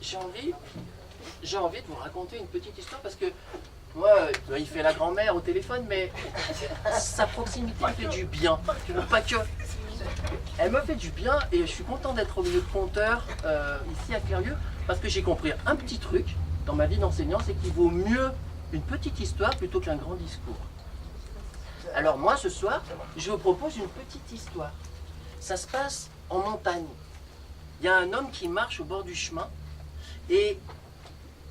j'ai envie de vous raconter une petite histoire parce que moi, il fait la grand-mère au téléphone, mais sa proximité me fait du bien. Pas que. Elle me fait du bien et je suis content d'être au milieu de compteurs ici à Clérieux parce que j'ai compris un petit truc dans ma vie d'enseignant, c'est qu'il vaut mieux une petite histoire plutôt qu'un grand discours. Alors moi, ce soir, je vous propose une petite histoire. Ça se passe en montagne. Il y a un homme qui marche au bord du chemin et,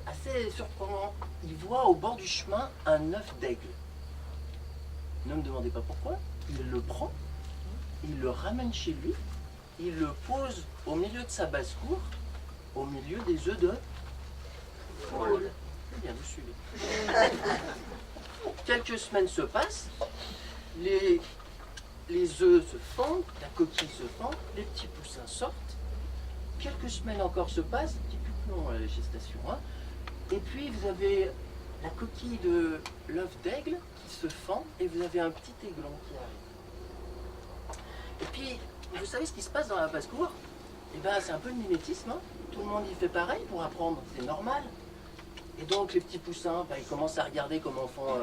assez surprenant, il voit au bord du chemin un œuf d'aigle. Ne me demandez pas pourquoi, il le prend, il le ramène chez lui, il le pose au milieu de sa basse-cour, au milieu des œufs de poule. C'est bien, vous suivez. Quelques semaines se passent, les œufs se fendent, la coquille se fend, les petits poussins sortent. Quelques semaines encore se passent, un petit peu plus long la gestation, hein. Et puis vous avez la coquille de l'œuf d'aigle qui se fend et vous avez un petit aiglon qui arrive. Et puis, vous savez ce qui se passe dans la basse-cour? Eh bien, c'est un peu le mimétisme, hein. Tout le monde y fait pareil pour apprendre, c'est normal. Et donc les petits poussins, ils commencent à regarder comment font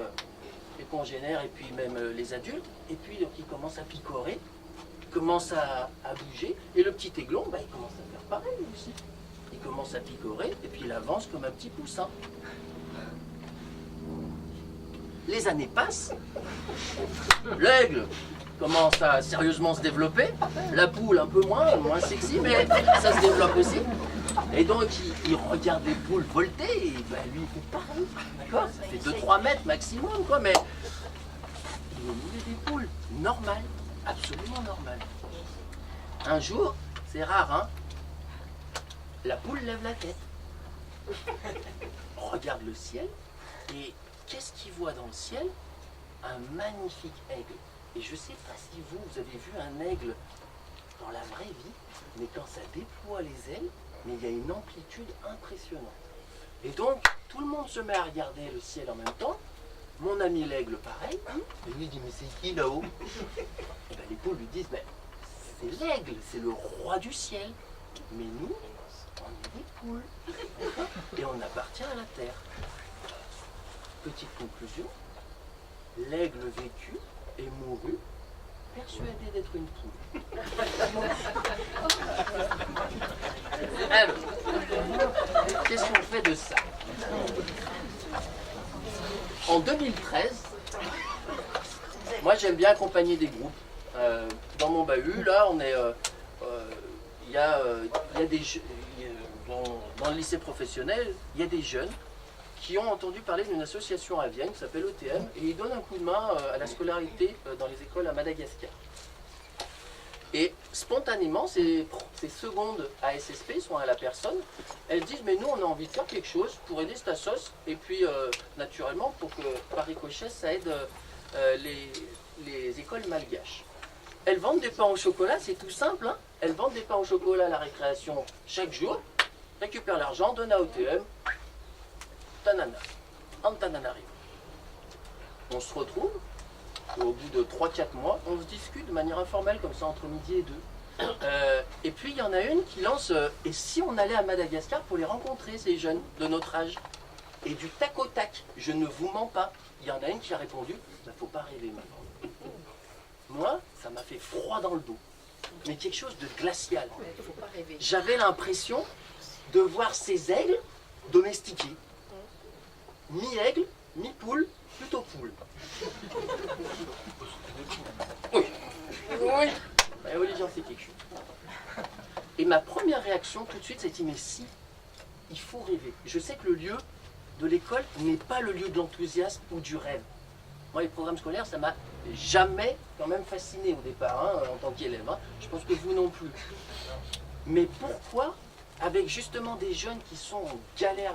les congénères et puis même les adultes. Et puis donc, ils commencent à picorer, ils commencent à bouger. Et le petit aiglon, il commence à faire pareil lui aussi. Il commence à picorer et puis il avance comme un petit poussin. Les années passent, l'aigle commence à sérieusement se développer, la poule un peu moins sexy, mais ça se développe aussi. Et donc il regarde les poules volter et lui il fait pareil, d'accord? Ça fait 2-3 mètres maximum quoi, mais il est au milieu des poules, normal, absolument normal. Un jour, c'est rare hein, la poule lève la tête, regarde le ciel et qu'est-ce qu'il voit dans le ciel? Un magnifique aigle. Et je ne sais pas si vous avez vu un aigle dans la vraie vie, mais quand ça déploie les ailes, mais il y a une amplitude impressionnante. Et donc, tout le monde se met à regarder le ciel en même temps. Mon ami l'aigle, pareil. Et lui dit, mais c'est qui là-haut? Et bien les poules lui disent, c'est l'aigle, c'est le roi du ciel. Mais nous, on est des poules. Et on appartient à la terre. Petite conclusion, l'aigle vécut et mourut, persuadé d'être une poule. Alors, qu'est-ce qu'on fait de ça? En 2013, moi j'aime bien accompagner des groupes. Dans mon bahut, là, on est, il y a des dans le lycée professionnel, il y a des jeunes qui ont entendu parler d'une association à Vienne qui s'appelle ETM et ils donnent un coup de main à la scolarité dans les écoles à Madagascar. Et spontanément, ces secondes à SSP sont à la personne, elles disent mais nous on a envie de faire quelque chose pour aider cette assoce et puis naturellement pour que par ricochet ça aide les écoles malgaches. Elles vendent des pains au chocolat, c'est tout simple, hein. Elles vendent des pains au chocolat à la récréation chaque jour, récupèrent l'argent, donnent à OTM, tanana, Antananarivo. On se retrouve, au bout de 3-4 mois, on se discute de manière informelle, comme ça, entre midi et 2. Et puis, il y en a une qui lance et si on allait à Madagascar pour les rencontrer, ces jeunes de notre âge? Et du tac au tac, je ne vous mens pas, il y en a une qui a répondu, faut pas rêver maintenant. Moi, ça m'a fait froid dans le dos, mais quelque chose de glacial. J'avais l'impression de voir ces aigles domestiqués. Mi-aigle, mi-poule, plutôt poule. Oui. Oui. Olivier, c'est quelque chose. Et ma première réaction tout de suite, c'était mais si, il faut rêver. Je sais que le lieu de l'école n'est pas le lieu de l'enthousiasme ou du rêve. Moi, les programmes scolaires, ça m'a jamais quand même fasciné au départ, hein, en tant qu'élève. Hein. Je pense que vous non plus. Mais pourquoi, avec justement des jeunes qui sont en galère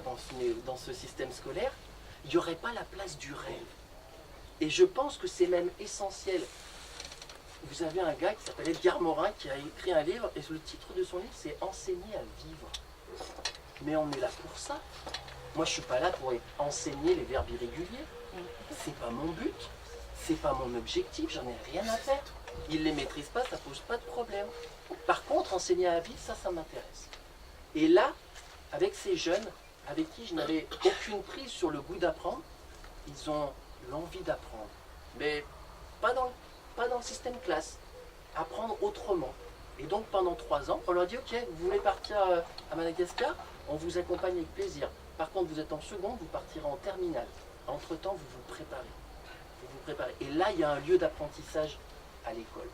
dans ce système scolaire, il n'y aurait pas la place du rêve? Et je pense que c'est même essentiel. Vous avez un gars qui s'appelle Edgar Morin qui a écrit un livre, et le titre de son livre, c'est « Enseigner à vivre ». Mais on est là pour ça. Moi, je ne suis pas là pour enseigner les verbes irréguliers. C'est pas mon but, c'est pas mon objectif, j'en ai rien à faire. Ils ne les maîtrisent pas, ça pose pas de problème. Par contre, enseigner à vivre, ça m'intéresse. Et là, avec ces jeunes avec qui je n'avais aucune prise sur le goût d'apprendre. Ils ont l'envie d'apprendre, mais pas dans le système classe, apprendre autrement. Et donc pendant 3 ans, on leur dit ok, vous voulez partir à Madagascar, on vous accompagne avec plaisir. Par contre, vous êtes en seconde, vous partirez en terminale. Entre-temps, vous vous préparez. Vous vous préparez. Et là, il y a un lieu d'apprentissage à l'école.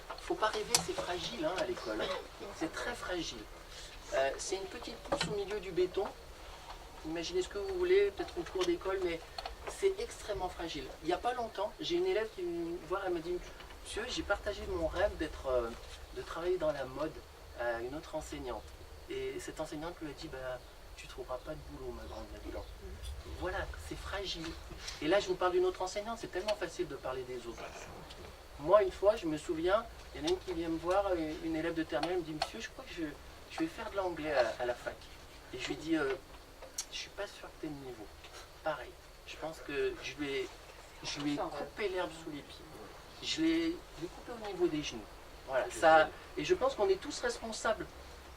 Il ne faut pas rêver, c'est fragile hein, à l'école. C'est très fragile. C'est une petite pousse au milieu du béton. Imaginez ce que vous voulez, peut-être une cour d'école, mais c'est extrêmement fragile. Il n'y a pas longtemps, j'ai une élève qui me voit, elle me dit « Monsieur, j'ai partagé mon rêve de travailler dans la mode à une autre enseignante. » Et cette enseignante lui a dit bah, « Tu ne trouveras pas de boulot, ma grande là-dedans. » Voilà, c'est fragile. Et là, je vous parle d'une autre enseignante, c'est tellement facile de parler des autres. Moi, une fois, je me souviens, il y en a une qui vient me voir, une élève de terminale, elle me dit « Monsieur, je crois que je vais faire de l'anglais à la fac. » Et je lui dis « Je ne suis pas sûr que tu aies le niveau. » Pareil. Je pense que je lui ai coupé l'herbe sous les pieds. Je l'ai coupé au niveau des genoux. Voilà, ça, et je pense qu'on est tous responsables.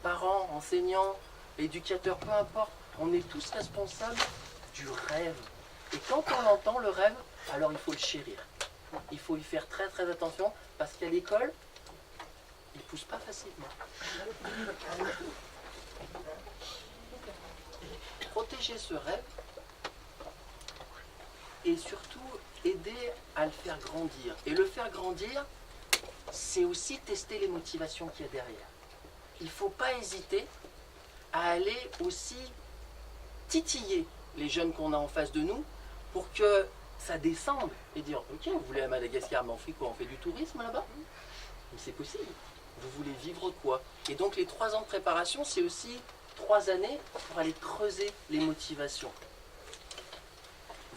Parents, enseignants, éducateurs, peu importe. On est tous responsables du rêve. Et quand on entend le rêve, alors il faut le chérir. Il faut y faire très très attention parce qu'à l'école, il ne pousse pas facilement. Protéger ce rêve, et surtout aider à le faire grandir. Et le faire grandir, c'est aussi tester les motivations qu'il y a derrière. Il ne faut pas hésiter à aller aussi titiller les jeunes qu'on a en face de nous pour que ça descende et dire ok, vous voulez à Madagascar, mais on fait quoi? On fait du tourisme là-bas? Mais c'est possible. Vous voulez vivre quoi? Et donc les 3 ans de préparation, c'est aussi 3 années pour aller creuser les motivations.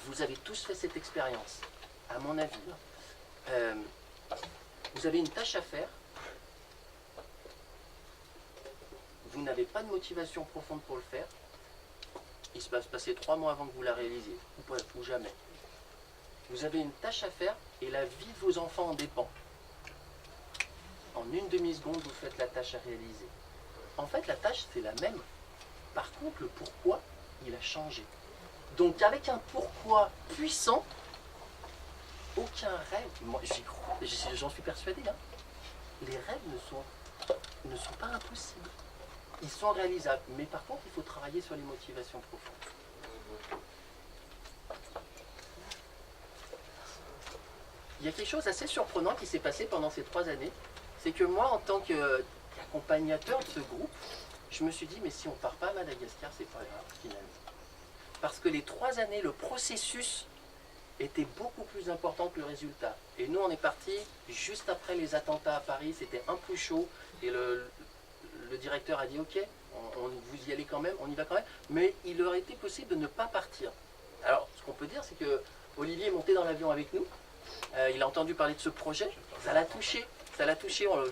Vous avez tous fait cette expérience, à mon avis. Vous avez une tâche à faire, vous n'avez pas de motivation profonde pour le faire, il se va se passer 3 mois avant que vous la réalisiez, ou jamais. Vous avez une tâche à faire et la vie de vos enfants en dépend. En une demi-seconde, vous faites la tâche à réaliser. En fait, la tâche, c'est la même. Par contre, le pourquoi, il a changé. Donc avec un pourquoi puissant, aucun rêve, moi j'y crois, j'en suis persuadé, hein, les rêves ne sont pas impossibles. Ils sont réalisables, mais par contre il faut travailler sur les motivations profondes. Il y a quelque chose d'assez surprenant qui s'est passé pendant ces 3 années, c'est que moi en tant qu'accompagnateur de ce groupe, je me suis dit mais si on ne part pas à Madagascar, c'est pas grave finalement. Parce que les 3 années, le processus était beaucoup plus important que le résultat. Et nous, on est partis juste après les attentats à Paris, c'était un peu chaud, et le directeur a dit « Ok, vous y allez quand même, on y va quand même », mais il aurait été possible de ne pas partir. Alors, ce qu'on peut dire, c'est que Olivier est monté dans l'avion avec nous, il a entendu parler de ce projet, ça l'a touché.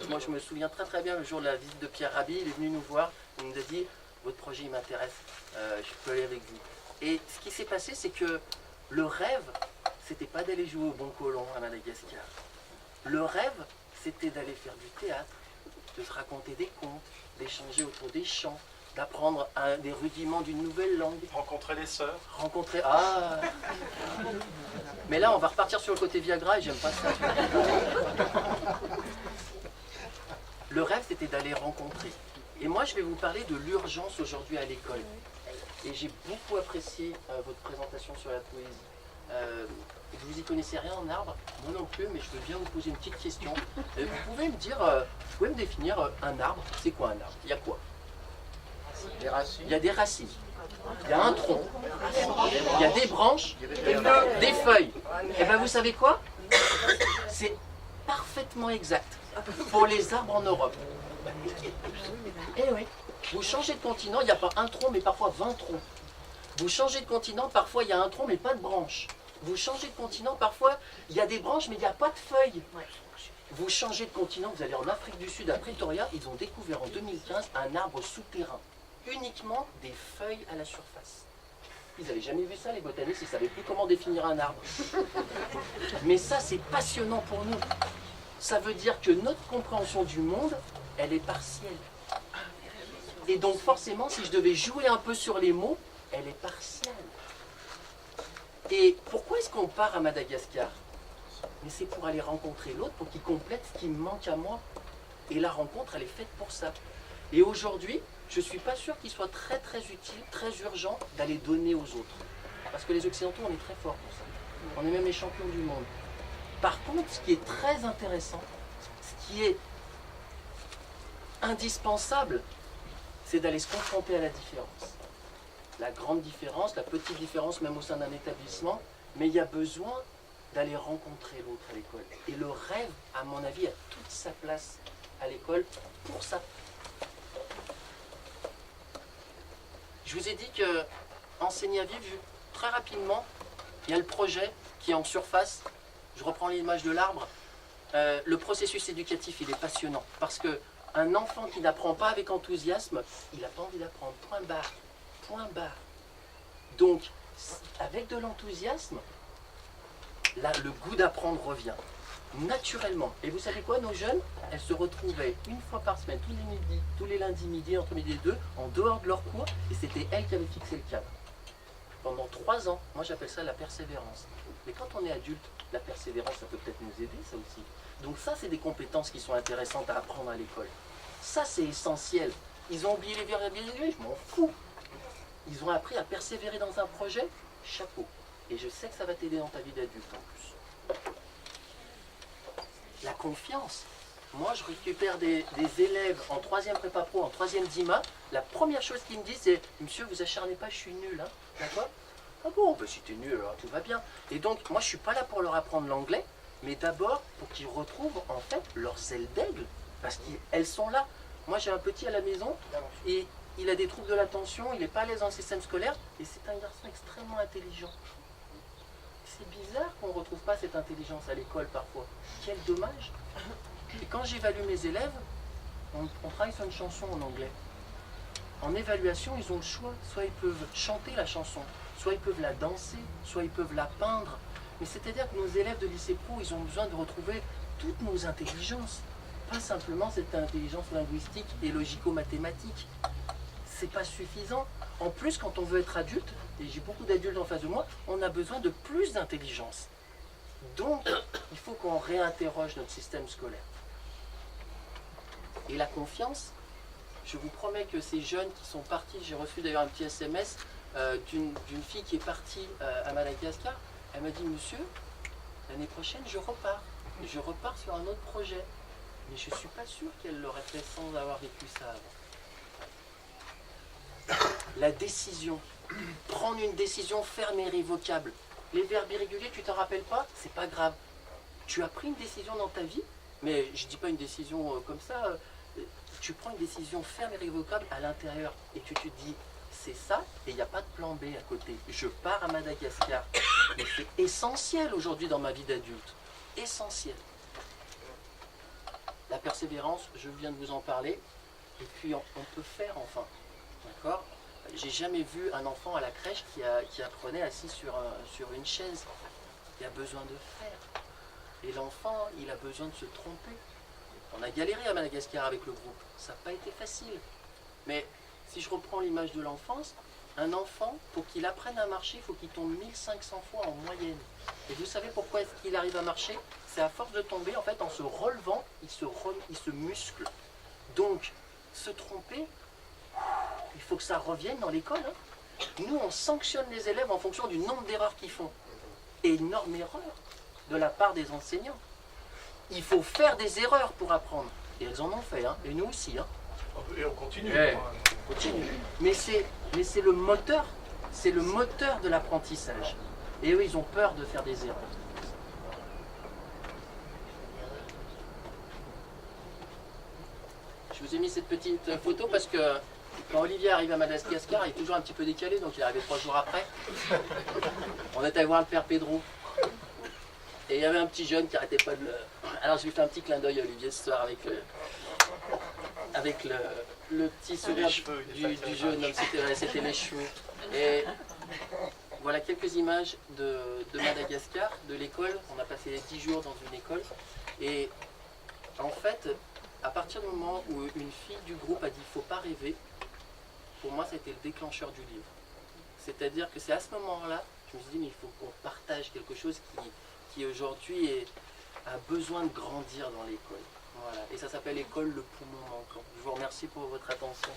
Moi, je me souviens très très bien le jour de la visite de Pierre Rabhi, il est venu nous voir, il nous a dit « Votre projet, il m'intéresse, je peux aller avec vous ». Et ce qui s'est passé, c'est que le rêve, c'était pas d'aller jouer au bon colon à Madagascar. Le rêve, c'était d'aller faire du théâtre, de se raconter des contes, d'échanger autour des chants, d'apprendre des rudiments d'une nouvelle langue. Rencontrer les sœurs. Ah. Mais là, on va repartir sur le côté Viagra et j'aime pas ça. Le rêve, c'était d'aller rencontrer. Et moi, je vais vous parler de l'urgence aujourd'hui à l'école. Et j'ai beaucoup apprécié votre présentation sur la poésie. Vous y connaissez rien en arbre? Moi non plus, mais je veux bien vous poser une petite question. Vous pouvez me définir un arbre? C'est quoi un arbre? Il y a quoi? Des racines. Il y a des racines. Il y a un tronc. Il y a des branches, des feuilles. Et bien vous savez quoi? C'est parfaitement exact pour les arbres en Europe. Eh oui. Vous changez de continent, il n'y a pas un tronc, mais parfois 20 troncs. Vous changez de continent, parfois il y a un tronc, mais pas de branche. Vous changez de continent, parfois il y a des branches, mais il n'y a pas de feuilles. Vous changez de continent, vous allez en Afrique du Sud, à Pretoria, ils ont découvert en 2015 un arbre souterrain. Uniquement des feuilles à la surface. Ils n'avaient jamais vu ça, les botanistes, ils ne savaient plus comment définir un arbre. Mais ça, c'est passionnant pour nous. Ça veut dire que notre compréhension du monde, elle est partielle. Et donc forcément, si je devais jouer un peu sur les mots, elle est partielle. Et pourquoi est-ce qu'on part à Madagascar? Mais c'est pour aller rencontrer l'autre, pour qu'il complète ce qui me manque à moi. Et la rencontre, elle est faite pour ça. Et aujourd'hui, je ne suis pas sûr qu'il soit très très utile, très urgent d'aller donner aux autres. Parce que les Occidentaux, on est très forts pour ça. On est même les champions du monde. Par contre, ce qui est très intéressant, ce qui est indispensable, c'est d'aller se confronter à la différence. La grande différence, la petite différence même au sein d'un établissement, mais il y a besoin d'aller rencontrer l'autre à l'école. Et le rêve, à mon avis, a toute sa place à l'école pour ça. Je vous ai dit que enseigner à vivre, très rapidement, il y a le projet qui est en surface. Je reprends l'image de l'arbre. Le processus éducatif, il est passionnant parce qu'un enfant qui n'apprend pas avec enthousiasme, il n'a pas envie d'apprendre. Point barre. Point barre. Donc, avec de l'enthousiasme, là, le goût d'apprendre revient naturellement. Et vous savez quoi, nos jeunes, elles se retrouvaient une fois par semaine, tous les lundis midi, entre midi et 2, en dehors de leur cours, et c'était elles qui avaient fixé le cadre. Pendant 3 ans, moi j'appelle ça la persévérance. Mais quand on est adulte, la persévérance, ça peut peut-être nous aider, ça aussi. Donc ça, c'est des compétences qui sont intéressantes à apprendre à l'école. Ça, c'est essentiel. Ils ont oublié les variabilités, je m'en fous. Ils ont appris à persévérer dans un projet, chapeau. Et je sais que ça va t'aider dans ta vie d'adulte en plus. La confiance. Moi, je récupère des élèves en 3e prépa pro, en 3e DIMA. La première chose qu'ils me disent, c'est « Monsieur, vous acharnez pas, je suis nul. Hein, d'accord ?» Ah bon, ben, si t'es nul, alors tout va bien. Et donc, moi, je suis pas là pour leur apprendre l'anglais, mais d'abord pour qu'ils retrouvent, en fait, leurs ailes d'aigle. Parce qu'elles sont là. Moi, j'ai un petit à la maison, et il a des troubles de l'attention, il n'est pas à l'aise dans le système scolaire, et c'est un garçon extrêmement intelligent. C'est bizarre qu'on ne retrouve pas cette intelligence à l'école parfois. Quel dommage. Et quand j'évalue mes élèves, on travaille sur une chanson en anglais. En évaluation, ils ont le choix. Soit ils peuvent chanter la chanson, soit ils peuvent la danser, soit ils peuvent la peindre. Mais c'est-à-dire que nos élèves de lycée pro, ils ont besoin de retrouver toutes nos intelligences. Pas simplement cette intelligence linguistique et logico-mathématique. C'est pas suffisant. En plus, quand on veut être adulte, et j'ai beaucoup d'adultes en face de moi, on a besoin de plus d'intelligence. Donc, il faut qu'on réinterroge notre système scolaire. Et la confiance, je vous promets que ces jeunes qui sont partis, j'ai reçu d'ailleurs un petit SMS d'une fille qui est partie à Madagascar, elle m'a dit « Monsieur, l'année prochaine, je repars. Et je repars sur un autre projet. » Mais je ne suis pas sûr qu'elle l'aurait fait sans avoir vécu ça avant. La décision. Prendre une décision ferme et irrévocable. Les verbes irréguliers, tu ne t'en rappelles pas? C'est pas grave. Tu as pris une décision dans ta vie, mais je ne dis pas une décision comme ça. Tu prends une décision ferme et irrévocable à l'intérieur. Et tu te dis, c'est ça, et il n'y a pas de plan B à côté. Je pars à Madagascar. Mais c'est essentiel aujourd'hui dans ma vie d'adulte. Essentiel. La persévérance, je viens de vous en parler. Et puis on peut faire enfin. D'accord? J'ai jamais vu un enfant à la crèche qui apprenait assis sur une chaise. Il a besoin de faire. Et l'enfant, il a besoin de se tromper. On a galéré à Madagascar avec le groupe. Ça n'a pas été facile. Mais si je reprends l'image de l'enfance, un enfant, pour qu'il apprenne à marcher, il faut qu'il tombe 1500 fois en moyenne. Et vous savez pourquoi est-ce qu'il arrive à marcher? C'est à force de tomber, en fait, en se relevant, il se muscle. Donc, se tromper, il faut que ça revienne dans l'école. Hein. Nous, on sanctionne les élèves en fonction du nombre d'erreurs qu'ils font. Énorme erreur de la part des enseignants. Il faut faire des erreurs pour apprendre. Et elles en ont fait, hein. Et nous aussi. Hein. Et on continue. On continue. Mais c'est le moteur. C'est le moteur de l'apprentissage. Et eux, ils ont peur de faire des erreurs. Je vous ai mis cette petite photo parce que quand Olivier arrive à Madagascar, il est toujours un petit peu décalé, donc il est arrivé 3 jours après. On est allé voir le père Pedro. Et il y avait un petit jeune qui n'arrêtait pas de le... Alors je lui fais un petit clin d'œil à Olivier ce soir avec le petit sourire du jeune homme, c'était les cheveux. Et voilà quelques images de Madagascar, de l'école. On a passé 10 jours dans une école. Et en fait, à partir du moment où une fille du groupe a dit « faut pas rêver », pour moi, ça a été le déclencheur du livre. C'est-à-dire que c'est à ce moment-là, je me suis dit, mais il faut qu'on partage quelque chose qui aujourd'hui a besoin de grandir dans l'école. Voilà. Et ça s'appelle École le poumon manquant. Je vous remercie pour votre attention.